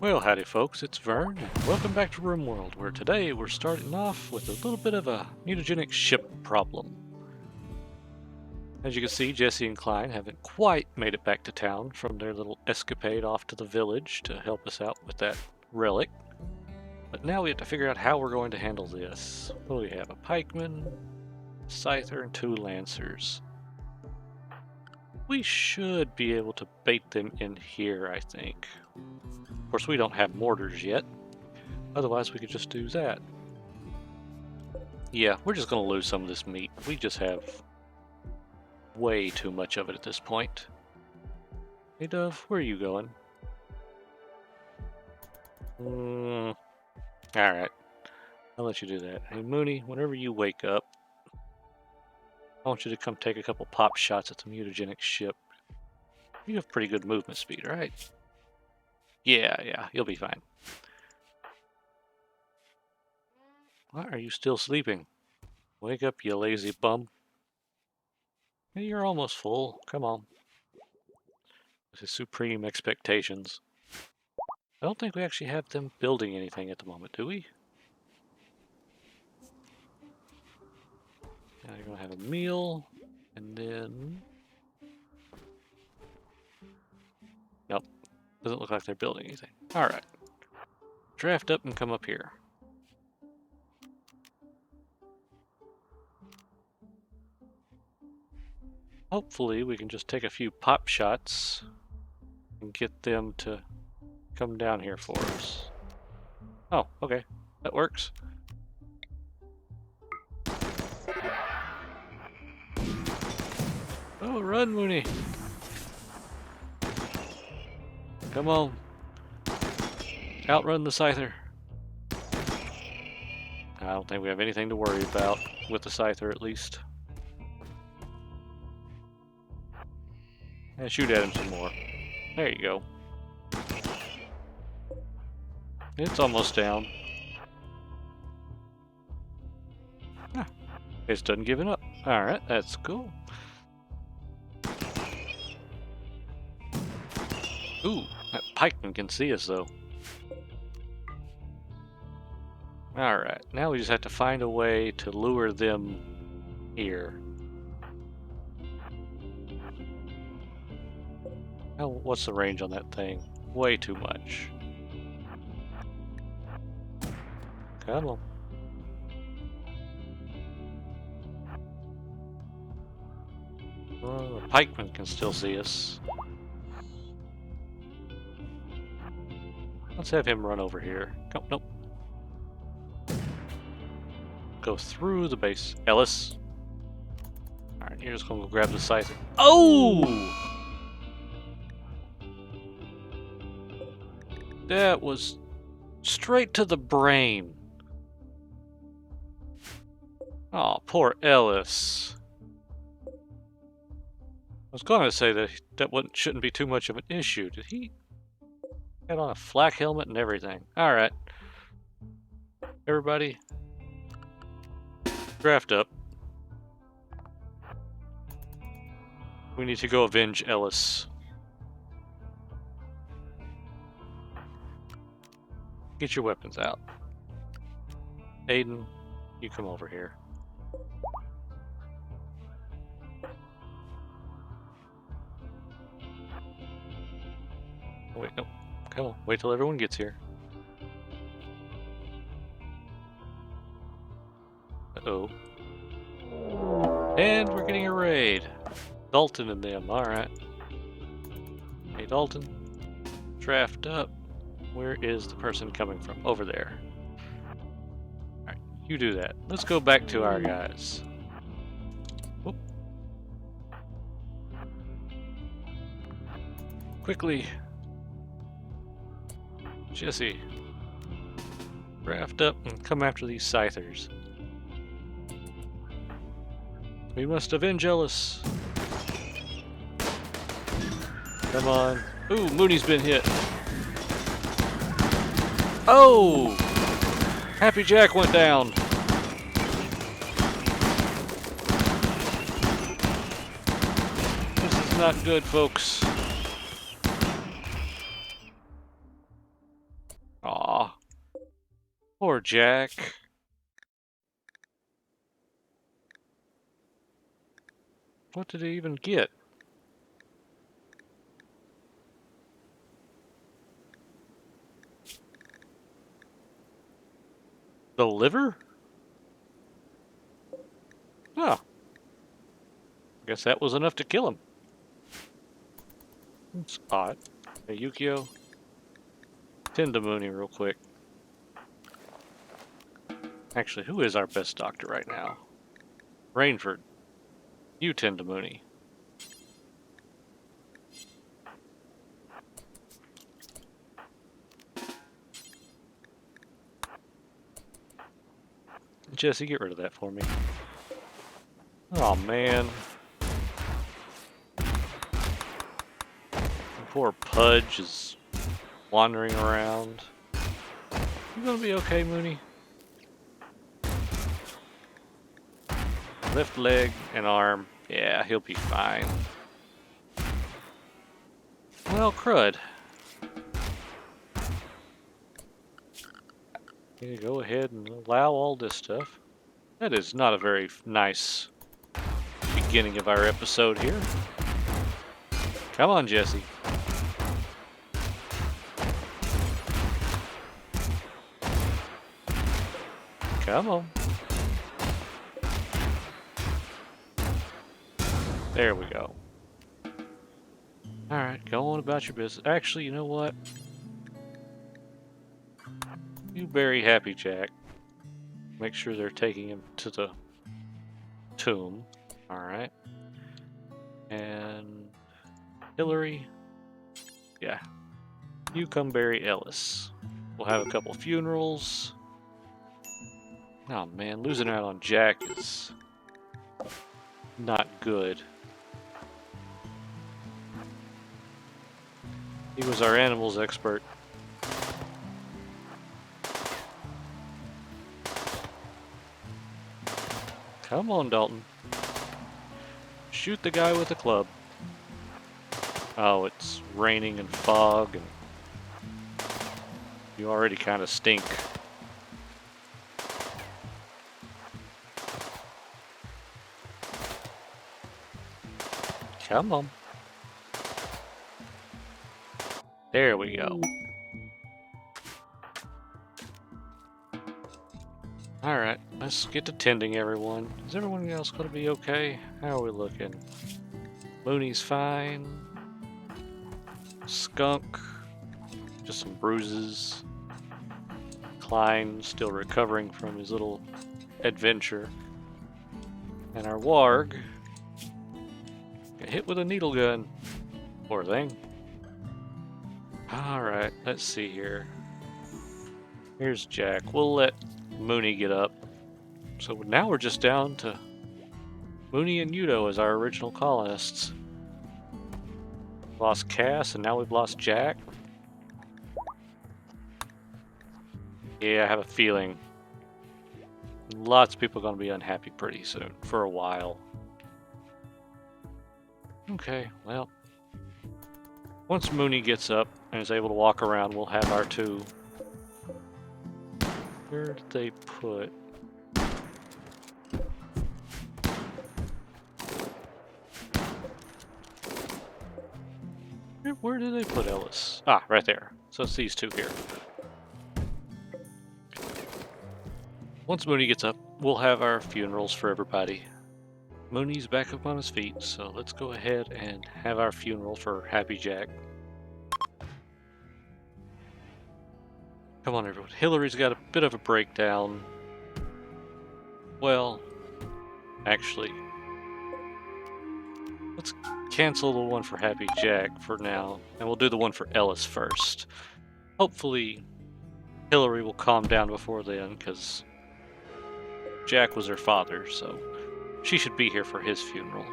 Well, howdy folks, it's Vern, and welcome back to Rimworld, where today we're starting off with a little bit of a mutagenic ship problem. As you can see, Jesse and Klein haven't quite made it back to town from their little escapade off to the village to help us out with that relic. But now we have to figure out how we're going to handle this. Well, we have a pikeman, a scyther, and 2 lancers. We should be able to bait them in here, I think. Of course, we don't have mortars yet. Otherwise, we could just do that. Yeah, we're just going to lose some of this meat. We just have way too much of it at this point. Hey, Dove, where are you going? Alright. I'll let you do that. Hey, Mooney, whenever you wake up, I want you to come take a couple pop shots at the mutagenic ship. You have pretty good movement speed, right? Yeah, you'll be fine. Why are you still sleeping? Wake up, you lazy bum. Hey, you're almost full. Come on. This is supreme expectations. I don't think we actually have them building anything at the moment, do we? Now you're going to have a meal, and then... Nope. Doesn't look like they're building anything. Alright. Draft up and come up here. Hopefully we can just take a few pop shots and get them to come down here for us. Oh, okay. That works. Oh, run, Mooney! Come on. Outrun the scyther. I don't think we have anything to worry about with the scyther, at least. And shoot at him some more. There you go. It's almost down. Ah, it's done giving up. Alright, that's cool. Ooh, that pikeman can see us though. Alright, now we just have to find a way to lure them here. Oh, what's the range on that thing? Way too much. Come on. Oh, the pikeman can still see us. Let's have him run over here. Oh, nope. Go through the base. Ellis. Alright, you're just gonna go grab the scyther. Oh! That was straight to the brain. Oh, poor Ellis. I was gonna say that shouldn't be too much of an issue. Did he had on a flak helmet and everything? Alright. Everybody, draft up. We need to go avenge Ellis. Get your weapons out. Aiden, you come over here. Wait, no. Come on, wait till everyone gets here. Uh-oh. And we're getting a raid. Dalton and them, alright. Hey Dalton, draft up. Where is the person coming from? Over there. Alright, you do that. Let's go back to our guys. Whoop. Quickly. Jesse, draft up and come after these scythers. We must avenge Ellis. Come on. Ooh, Mooney's been hit. Oh! Happy Jack went down. This is not good, folks. Poor Jack. What did he even get? The liver? Oh. I guess that was enough to kill him. That's odd. Hey, Yukio. Tend to Mooney real quick. Actually, who is our best doctor right now? Rainford. You tend to Mooney. Jesse, get rid of that for me. Oh man. Poor Pudge is wandering around. You gonna be okay, Mooney? Left leg and arm. Yeah, he'll be fine. Well, crud. Okay, go ahead and allow all this stuff. That is not a very nice beginning of our episode here. Come on, Jesse. Come on. There we go. Alright, go on about your business. Actually, you know what? You bury Happy Jack. Make sure they're taking him to the tomb. Alright. And Hillary. Yeah. You come bury Ellis. We'll have a couple funerals. Oh man, losing out on Jack is not good. He was our animals expert. Come on, Dalton. Shoot the guy with the club. Oh, it's raining and fog, and you already kind of stink. Come on. There we go. Alright, let's get to tending everyone. Is everyone else going to be okay? How are we looking? Mooney's fine. Skunk. Just some bruises. Klein still recovering from his little adventure. And our warg got hit with a needle gun. Poor thing. Alright, let's see here. Here's Jack. We'll let Mooney get up. So now we're just down to Mooney and Udo as our original colonists. Lost Cass and now we've lost Jack. Yeah, I have a feeling lots of people are going to be unhappy pretty soon, for a while. Okay, well, once Mooney gets up and is able to walk around, we'll have our two. Where did they put? Where did they put Ellis? Ah, right there. So it's these two here. Once Mooney gets up, we'll have our funerals for everybody. Mooney's back up on his feet, so let's go ahead and have our funeral for Happy Jack. Come on, everyone. Hillary's got a bit of a breakdown. Well, actually, let's cancel the one for Happy Jack for now, and we'll do the one for Ellis first. Hopefully, Hillary will calm down before then, because Jack was her father, so she should be here for his funeral.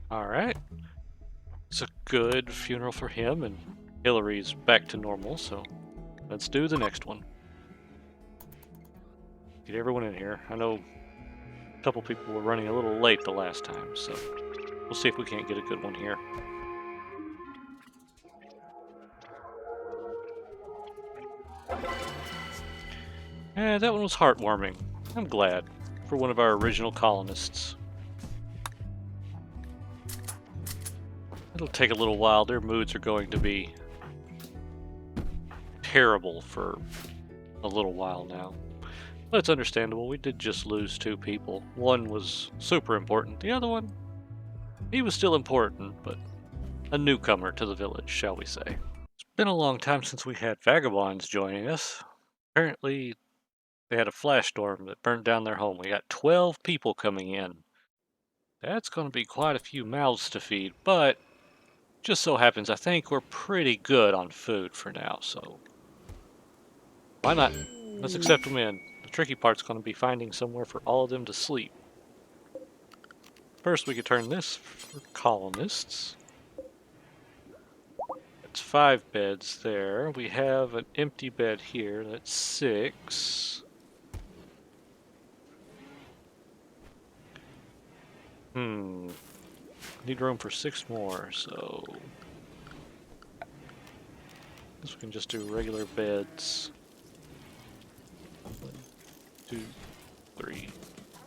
Alright. It's a good funeral for him, and Hillary's back to normal, so let's do the next one. Get everyone in here. I know a couple people were running a little late the last time, so we'll see if we can't get a good one here. Yeah, that one was heartwarming. I'm glad. For one of our original colonists. It'll take a little while. Their moods are going to be terrible for a little while now. But it's understandable. We did just lose 2 people. One was super important. The other one, he was still important, but a newcomer to the village, shall we say. It's been a long time since we had vagabonds joining us. Apparently, they had a flash storm that burnt down their home. We got 12 people coming in. That's going to be quite a few mouths to feed, but just so happens I think we're pretty good on food for now, so why not? Let's accept them in. The tricky part's going to be finding somewhere for all of them to sleep. First, we could turn this for colonists. That's 5 beds there. We have an empty bed here. That's 6. Need room for 6 more, so I guess we can just do regular beds. 1, 2, 3,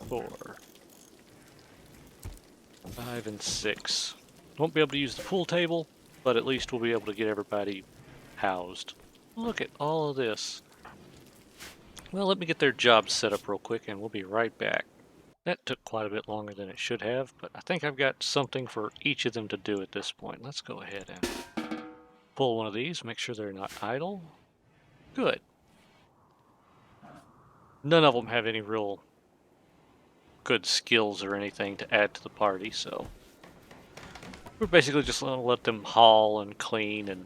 4, 5, and 6. Won't be able to use the pool table, but at least we'll be able to get everybody housed. Look at all of this. Well, let me get their jobs set up real quick and we'll be right back. That took quite a bit longer than it should have, but I think I've got something for each of them to do at this point. Let's go ahead and pull one of these, make sure they're not idle. Good. None of them have any real good skills or anything to add to the party, so we're basically just going to let them haul and clean and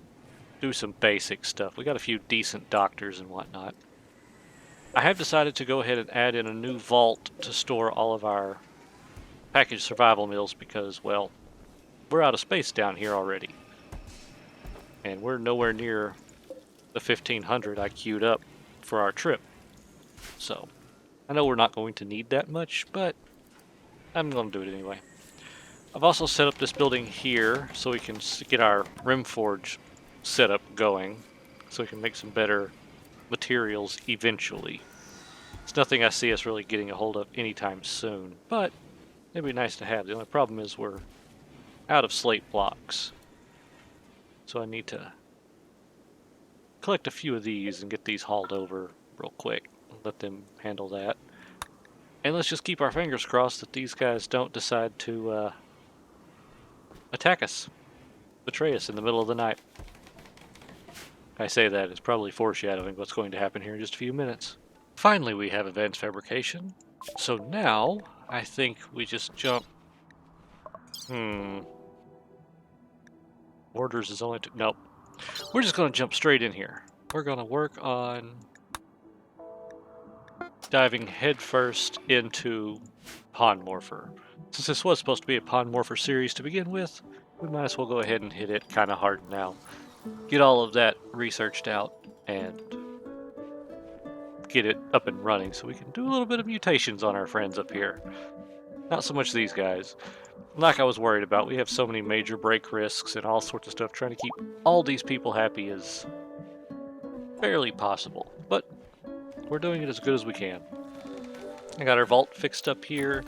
do some basic stuff. We got a few decent doctors and whatnot. I have decided to go ahead and add in a new vault to store all of our packaged survival meals because, well, we're out of space down here already. And we're nowhere near the 1500 I queued up for our trip. So, I know we're not going to need that much, but I'm going to do it anyway. I've also set up this building here so we can get our Rimforge setup going, so we can make some better materials eventually. It's nothing I see us really getting a hold of anytime soon, but it'd be nice to have. The only problem is we're out of slate blocks. So I need to collect a few of these and get these hauled over real quick. Let them handle that. And let's just keep our fingers crossed that these guys don't decide to attack us, betray us in the middle of the night. I say that, it's probably foreshadowing what's going to happen here in just a few minutes. Finally, we have advanced fabrication. So now, I think we just jump... Orders is only... Nope. We're just going to jump straight in here. We're going to work on diving headfirst into Pawnmorpher. Since this was supposed to be a Pawnmorpher series to begin with, we might as well go ahead and hit it kind of hard now. Get all of that researched out and get it up and running so we can do a little bit of mutations on our friends up here. Not so much these guys. Like I was worried about, we have so many major break risks and all sorts of stuff. Trying to keep all these people happy is barely possible, but we're doing it as good as we can. I got our vault fixed up here.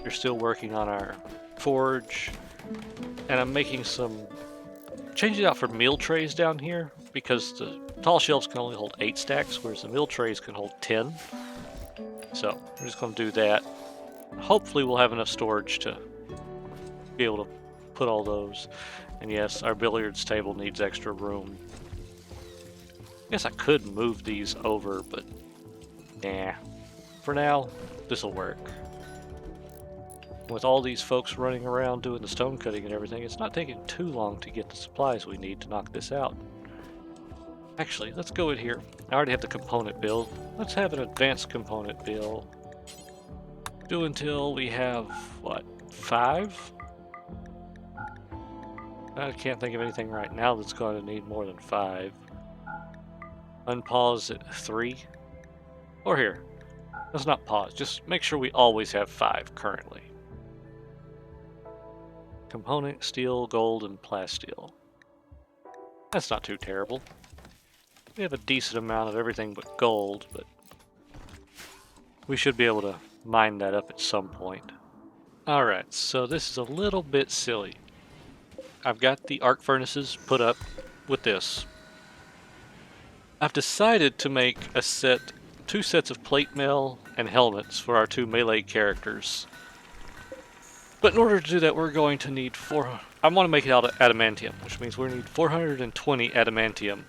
We're still working on our forge, and I'm making some changing it out for meal trays down here because the tall shelves can only hold 8 stacks, whereas the meal trays can hold 10. So we're just going to do that. Hopefully we'll have enough storage to be able to put all those. And yes, our billiards table needs extra room. I guess I could move these over, but nah. For now, this'll work. With all these folks running around doing the stone cutting and everything, it's not taking too long to get the supplies we need to knock this out. Actually, let's go in here. I already have the component build. Let's have an advanced component build. Do until we have, what, 5? I can't think of anything right now that's going to need more than 5. Unpause at 3. Or here. Let's not pause. Just make sure we always have 5 currently. Component, steel, gold, and plasteel. That's not too terrible. We have a decent amount of everything but gold, but we should be able to mine that up at some point. Alright, so this is a little bit silly. I've got the arc furnaces put up with this. I've decided to make two sets of plate mail and helmets for our 2 melee characters. But in order to do that, we're going to need I want to make it out of adamantium, which means we need 420 adamantium,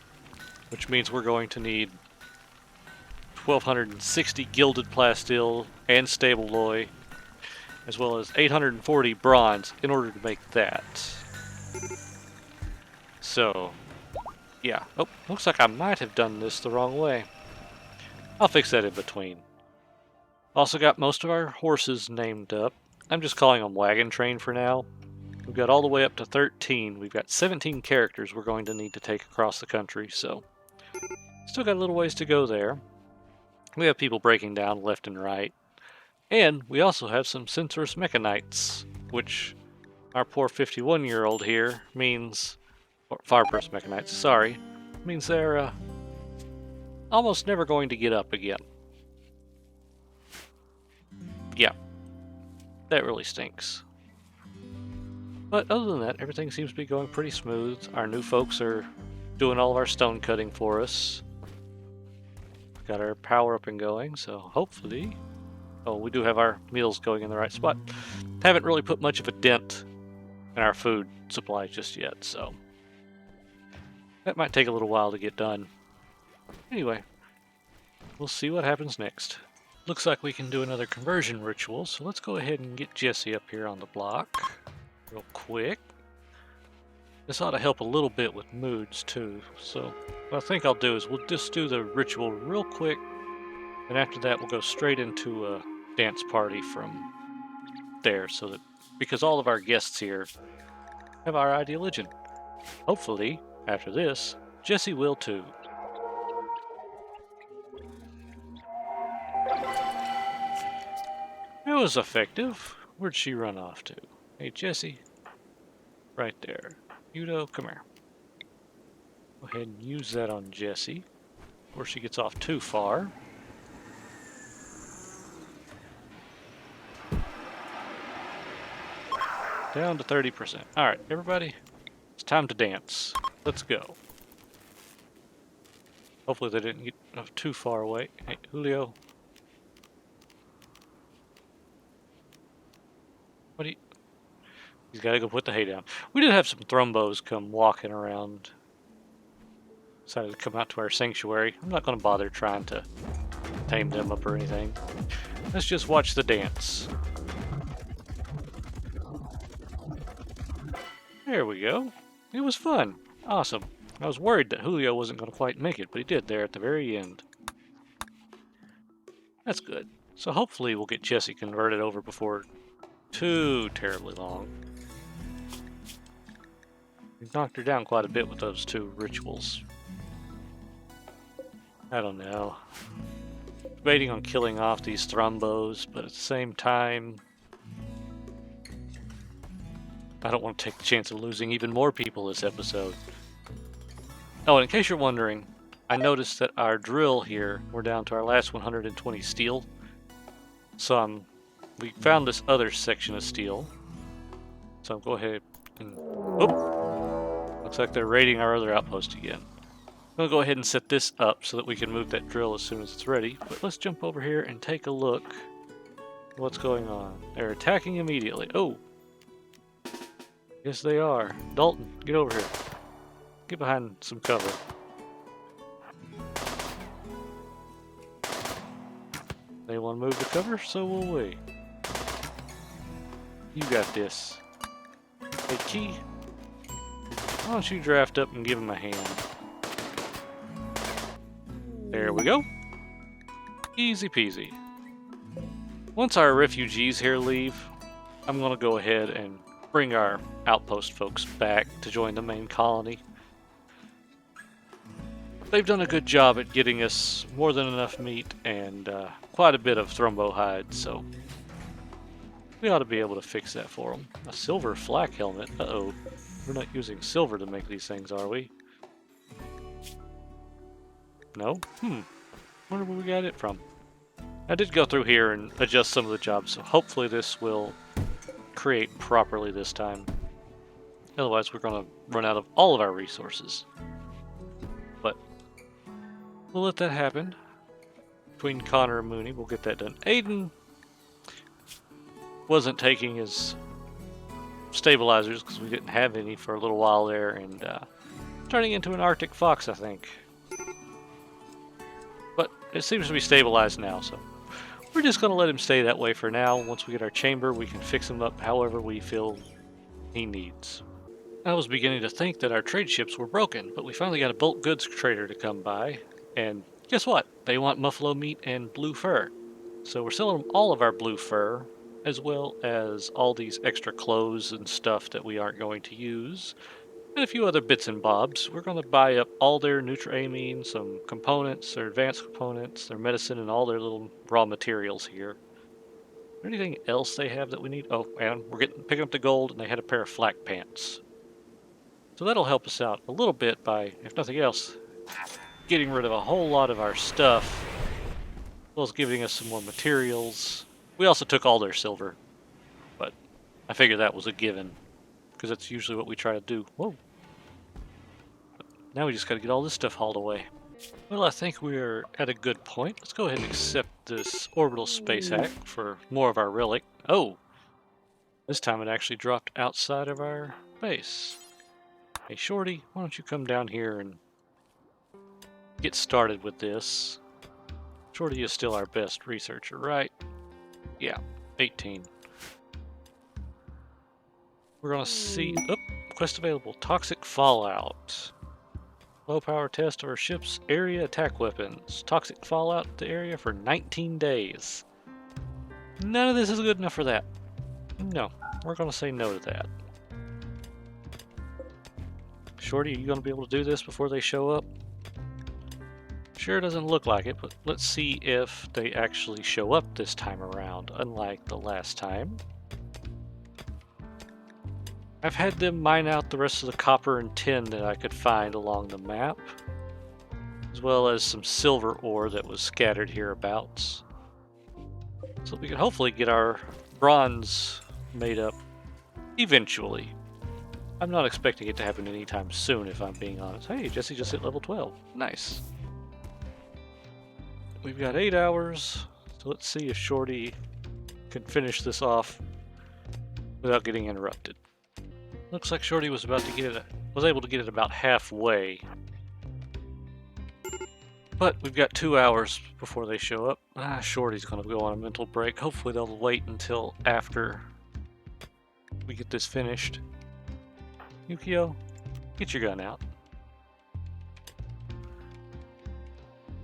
which means we're going to need 1260 gilded plasteel and stableloy, as well as 840 bronze in order to make that. So, yeah. Oh, looks like I might have done this the wrong way. I'll fix that in between. Also got most of our horses named up. I'm just calling them Wagon Train for now. We've got all the way up to 13. We've got 17 characters we're going to need to take across the country, so still got a little ways to go there. We have people breaking down left and right. And we also have some Sensorous Mechanites, which our poor 51-year-old here means, or Farburst Mechanites, sorry, means they're almost never going to get up again. Yeah, that really stinks. But other than that, everything seems to be going pretty smooth. Our new folks are doing all of our stone cutting for us. Got our power up and going, so hopefully... Oh, we do have our meals going in the right spot. Haven't really put much of a dent in our food supply just yet, so... that might take a little while to get done. Anyway, we'll see what happens next. Looks like we can do another conversion ritual, so let's go ahead and get Jesse up here on the block real quick. This ought to help a little bit with moods too, so what I think I'll do is we'll just do the ritual real quick, and after that we'll go straight into a dance party from there, so that because all of our guests here have our ideologian. Hopefully, after this, Jesse will too. It was effective. Where'd she run off to? Hey, Jesse. Right there. Udo, come here. Go ahead and use that on Jesse before she gets off too far. Down to 30%. Alright, everybody. It's time to dance. Let's go. Hopefully they didn't get too far away. Hey, Julio. What do you... He's got to go put the hay down. We did have some thrumbos come walking around. Decided to come out to our sanctuary. I'm not going to bother trying to tame them up or anything. Let's just watch the dance. There we go. It was fun. Awesome. I was worried that Julio wasn't going to quite make it, but he did there at the very end. That's good. So hopefully we'll get Jesse converted over before too terribly long. We've knocked her down quite a bit with those 2 rituals. I don't know. Debating on killing off these thrumbos, but at the same time, I don't want to take the chance of losing even more people this episode. Oh, and in case you're wondering, I noticed that our drill here, we're down to our last 120 steel. So we found this other section of steel. So I'll go ahead and... Oh! Looks like they're raiding our other outpost again. I'm going to go ahead and set this up so that we can move that drill as soon as it's ready. But let's jump over here and take a look at what's going on. They're attacking immediately. Oh! Yes, they are. Dalton, get over here. Get behind some cover. They want to move the cover, so will we. You got this. Hey, Key. Why don't you draft up and give him a hand? There we go. Easy peasy. Once our refugees here leave, I'm going to go ahead and bring our outpost folks back to join the main colony. They've done a good job at getting us more than enough meat and quite a bit of thrumbo hide, so we ought to be able to fix that for them. A silver flak helmet. Uh-oh. We're not using silver to make these things, are we? No? Wonder where we got it from. I did go through here and adjust some of the jobs, so hopefully this will create properly this time. Otherwise, we're going to run out of all of our resources. But we'll let that happen. Between Connor and Mooney, we'll get that done. Aiden wasn't taking his stabilizers because we didn't have any for a little while there, and turning into an Arctic fox, I think. But it seems to be stabilized now, so we're just going to let him stay that way for now. Once we get our chamber, we can fix him up however we feel he needs. I was beginning to think that our trade ships were broken, but we finally got a bulk goods trader to come by, and guess what? They want buffalo meat and blue fur. So we're selling them all of our blue fur, as well as all these extra clothes and stuff that we aren't going to use, and a few other bits and bobs. We're going to buy up all their nutriamine, some components, their advanced components, their medicine, and all their little raw materials here. Is there anything else they have that we need? Oh, and we're picking up the gold, and they had a pair of flak pants. So that'll help us out a little bit by, if nothing else, getting rid of a whole lot of our stuff, as well as giving us some more materials. We also took all their silver, but I figured that was a given, because that's usually what we try to do. Whoa. But now we just got to get all this stuff hauled away. Well, I think we're at a good point. Let's go ahead and accept this orbital space hack for more of our relic. Oh! This time it actually dropped outside of our base. Hey, Shorty, why don't you come down here and get started with this? Shorty is still our best researcher, right? Yeah, 18. We're gonna see... Oh, quest available. Toxic Fallout. Low power test of our ship's area attack weapons. Toxic Fallout to area for 19 days. None of this is good enough for that. No, we're gonna say no to that. Shorty, are you gonna be able to do this before they show up? Sure doesn't look like it, but let's see if they actually show up this time around, unlike the last time. I've had them mine out the rest of the copper and tin that I could find along the map, as well as some silver ore that was scattered hereabouts. So we can hopefully get our bronze made up eventually. I'm not expecting it to happen anytime soon, if I'm being honest. Hey, Jesse just hit level 12. Nice. We've got 8 hours, so let's see if Shorty can finish this off without getting interrupted. Looks like Shorty was able to get it about halfway. But we've got 2 hours before they show up. Shorty's gonna go on a mental break. Hopefully they'll wait until after we get this finished. Yukio, get your gun out.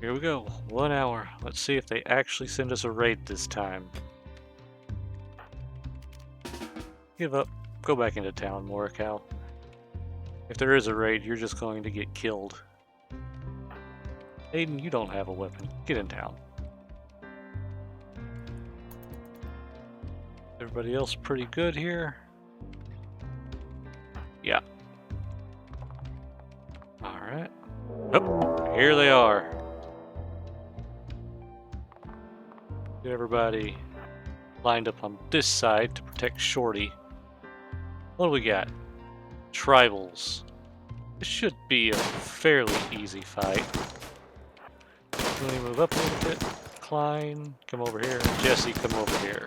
Here we go, 1 hour. Let's see if they actually send us a raid this time. Give up. Go back into town, Morikawa. If there is a raid, you're just going to get killed. Aiden, you don't have a weapon. Get in town. Everybody else pretty good here? Yeah. Alright. Oh, here they are. Get everybody lined up on this side to protect Shorty. What do we got? Tribals. This should be a fairly easy fight. Let me move up a little bit. Klein, come over here. Jesse, come over here.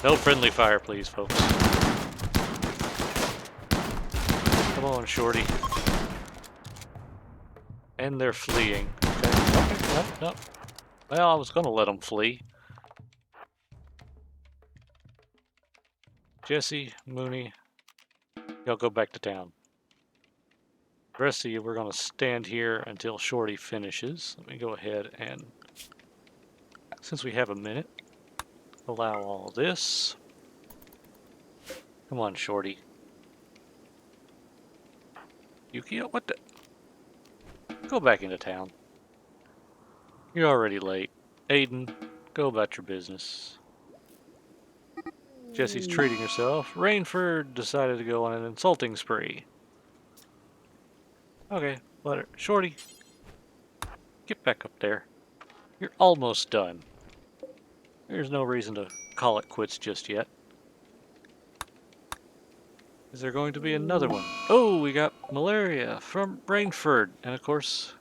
No friendly fire, please, folks. Come on, Shorty. And they're fleeing. Okay, no. Well, I was gonna let them flee. Jesse, Mooney, y'all go back to town. The rest of you, we're gonna stand here until Shorty finishes. Let me go ahead and, since we have a minute, allow all this. Come on, Shorty. Yukio, what the? Go back into town. You're already late. Aiden, go about your business. Jesse's treating herself. Rainford decided to go on an insulting spree. Okay, let her. Shorty, get back up there. You're almost done. There's no reason to call it quits just yet. Is there going to be another one? Oh, we got malaria from Brrainford. And of course,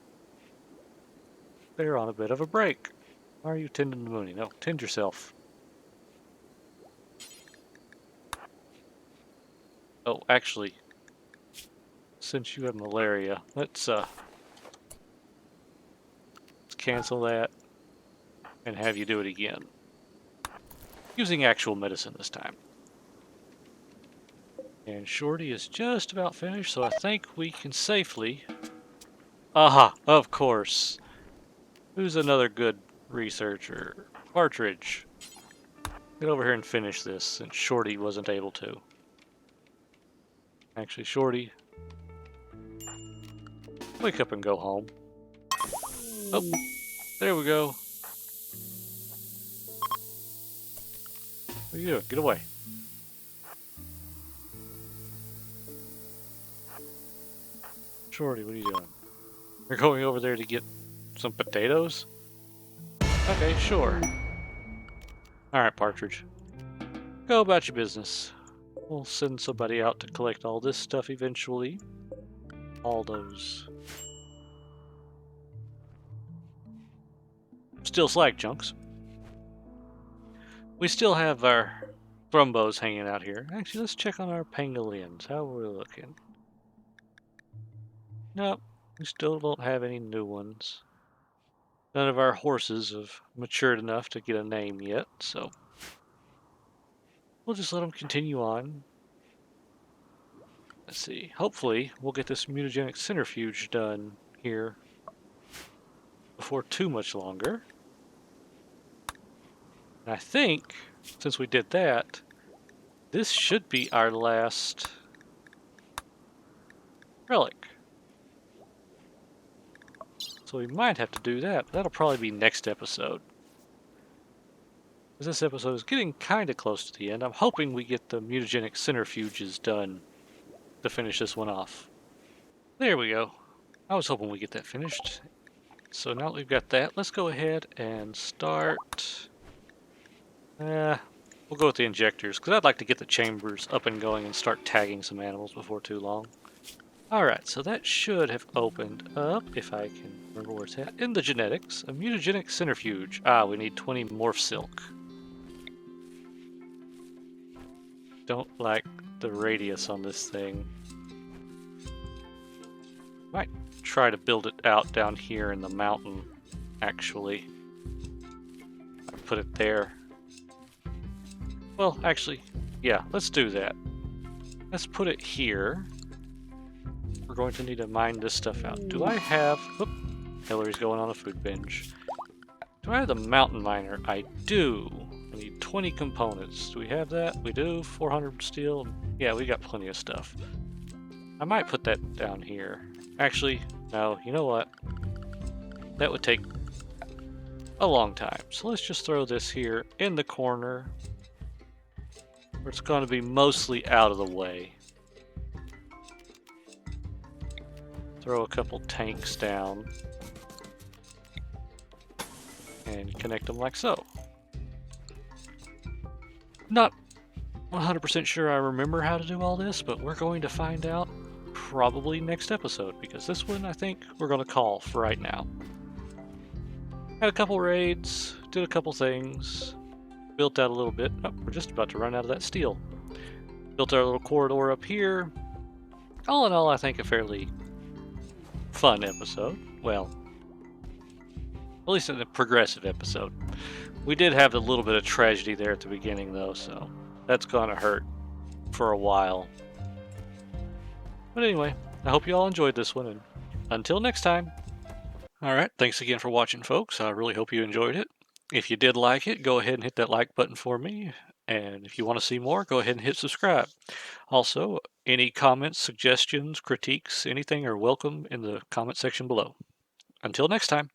they're on a bit of a break. Why are you tending the Mooney? No, tend yourself. Oh, actually, since you have malaria, let's cancel that and have you do it again. Using actual medicine this time. And Shorty is just about finished, so I think we can safely... Aha, of course. Who's another good researcher? Partridge. Get over here and finish this, since Shorty wasn't able to. Actually, Shorty, wake up and go home. Oh, there we go. What are you doing? Get away. Shorty, what are you doing? You're going over there to get some potatoes? Okay, sure. Alright, Partridge. Go about your business. We'll send somebody out to collect all this stuff eventually. All those steel slag chunks. We still have our thrumbos hanging out here. Actually, let's check on our pangolins. How are we looking? Nope, we still don't have any new ones. None of our horses have matured enough to get a name yet, so we'll just let them continue on. Let's see. Hopefully, we'll get this mutagenic centrifuge done here before too much longer. And I think, since we did that, this should be our last relic. So we might have to do that. That'll probably be next episode. Because this episode is getting kind of close to the end. I'm hoping we get the mutagenic centrifuges done to finish this one off. There we go. I was hoping we get that finished. So now that we've got that, let's go ahead and start... we'll go with the injectors, because I'd like to get the chambers up and going and start tagging some animals before too long. Alright, so that should have opened up, if I can remember where it's at, in the genetics. A mutagenic centrifuge. Ah, we need 20 morph silk. Don't like the radius on this thing. Might try to build it out down here in the mountain, actually. I'll put it there. Well, actually, yeah, let's do that. Let's put it here. We're going to need to mine this stuff out. Do I have... Whoop, Hillary's going on a food binge. Do I have the mountain miner? I do. I need 20 components. Do we have that? We do. 400 steel. Yeah, we got plenty of stuff. I might put that down here. Actually, no, you know what? That would take a long time. So let's just throw this here in the corner, where it's going to be mostly out of the way. Throw a couple tanks down and connect them like so. Not 100% sure I remember how to do all this, but we're going to find out probably next episode, because this one I think we're going to call for right now. Had a couple raids, did a couple things, built out a little bit. Oh, we're just about to run out of that steel. Built our little corridor up here. All in all, I think a fairly fun episode. Well, at least in a progressive episode. We did have a little bit of tragedy there at the beginning, though, so that's gonna hurt for a while. But anyway, I hope you all enjoyed this one, and until next time. Alright, thanks again for watching, folks. I really hope you enjoyed it. If you did like it, go ahead and hit that like button for me. And if you want to see more, go ahead and hit subscribe. Also, any comments, suggestions, critiques, anything are welcome in the comment section below. Until next time.